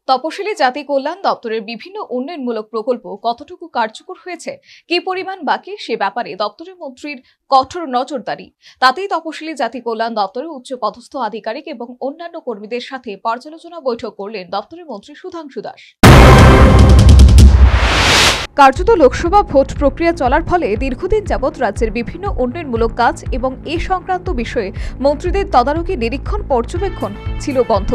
তপশিলি জাতি কল্যাণ দপ্তরের বিভিন্ন উন্নয়নমূলক প্রকল্প কতটুকু কার্যকর হয়েছে, কি পরিমাণ বাকি, সে ব্যাপারে দপ্তরের মন্ত্রীর কঠোর নজরদারি। তাতেই তপশিলি জাতি কল্যাণ দপ্তরের উচ্চ পদস্থ আধিকারিক এবং অন্যান্য কর্মীদের সাথে পর্যালোচনা বৈঠক করলেন দপ্তরের মন্ত্রী সুধাংশু দাস। কার্যত লোকসভা ভোট প্রক্রিয়া চলার ফলে দীর্ঘদিন যাবৎ রাজ্যের বিভিন্ন উন্নয়নমূলক কাজ এবং এ সংক্রান্ত বিষয়ে মন্ত্রীদের তদারকি নিরীক্ষণ পর্যবেক্ষণ ছিল বন্ধ।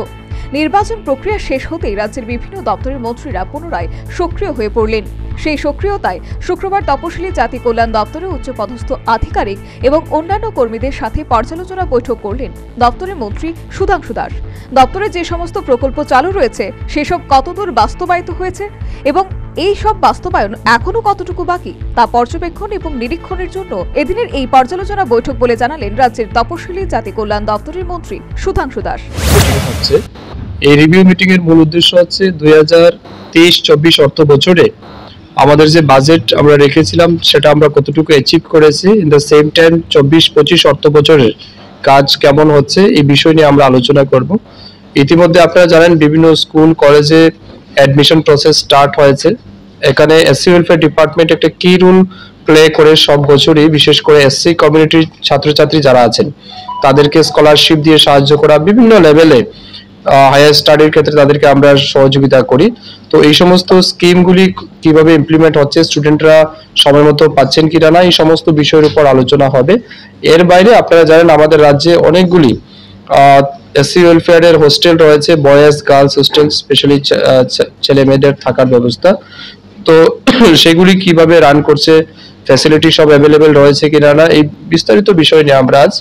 নির্বাচন প্রক্রিয়া শেষ হতেই রাজ্যের বিভিন্ন দপ্তরের মন্ত্রীরা পুনরায় সক্রিয় হয়ে পড়লেন। সেই সক্রিয়তায় শুক্রবার তপশিলি জাতি কল্যাণ দপ্তরের উচ্চপদস্থ আধিকারিক এবং অন্যান্য কর্মীদের সাথে পর্যালোচনা বৈঠক করলেন দপ্তরের মন্ত্রী সুধাংশু দাস। দপ্তরে যে সমস্ত প্রকল্প চালু রয়েছে সেসব কতদূর বাস্তবায়িত হয়েছে এবং এই সব বাস্তবায়ন এখনো কতটুকু বাকি তা পর্যবেক্ষণ এবং নিরীক্ষণের জন্য এদিনের এই পর্যালোচনা বৈঠক বলে জানালেন রাজ্যের তপশিলি জাতি কল্যাণ দপ্তরের মন্ত্রী সুধাংশু দাস। এই রিভিউ মিটিং এর মূল উদ্দেশ্য হচ্ছে 2023-24 অর্থ বছরে আমাদের যে বাজেট আমরা রেখেছিলাম সেটা আমরা কতটুকু অ্যাচিভ করেছি, ইন দ্য সেম টাইম 24-25 অর্থ বছরের কাজ কেমন হচ্ছে এই বিষয় নিয়ে আমরা আলোচনা করব। ইতিমধ্যে আপনারা জানেন বিভিন্ন স্কুল কলেজে অ্যাডমিশন প্রসেস স্টার্ট হয়েছে। এখানে এসসি ওয়েলফেয়ার ডিপার্টমেন্ট একটা কি রোল প্লে করে সব বছরই, বিশেষ করে এসসি কমিউনিটির ছাত্রছাত্রী যারা আছেন তাদেরকে স্কলারশিপ দিয়ে সাহায্য করা, বিভিন্ন লেভেলে হায়ার স্টাডির ক্ষেত্রে তাদেরকে আমরা সহযোগিতা করি। তো এই সমস্ত স্কিমগুলি কিভাবে ইমপ্লিমেন্ট হচ্ছে, স্টুডেন্টরা সময় মতো পাচ্ছেন কিনা না, এই সমস্ত বিষয়ের উপর আলোচনা হবে। এর বাইরে আপনারা জানেন আমাদের রাজ্যে অনেকগুলি এসসি ওয়েলফেয়ারের হোস্টেল রয়েছে, বয়েজ গার্লস হোস্টেল, স্পেশালি ছেলে মেয়েদের থাকার ব্যবস্থা। তো সেগুলি কিভাবে রান করছে, ফ্যাসিলিটি সব অ্যাভেলেবেল রয়েছে কিনা না, এই বিস্তারিত বিষয় নিয়ে আমরা আজ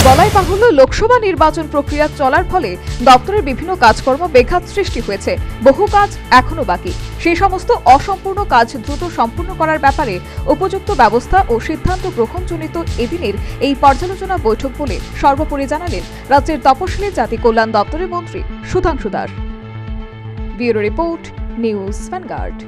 বলাই বাহুল্য লোকসভা নির্বাচন প্রক্রিয়া চলার ফলে দপ্তরের বিভিন্ন কাজকর্ম ব্যাঘাত সৃষ্টি হয়েছে। বহু কাজ এখনো বাকি। সেই সমস্ত অসম্পূর্ণ কাজ দ্রুত সম্পূর্ণ করার ব্যাপারে উপযুক্ত ব্যবস্থা ও সিদ্ধান্ত গ্রহণজনিত এদিনের এই পর্যালোচনা বৈঠক বলে সর্বোপরি জানালেন রাজ্যের তপশিলি জাতি কল্যাণ দপ্তরের মন্ত্রী Sudhanshu Das. Bureau report, news vanguard.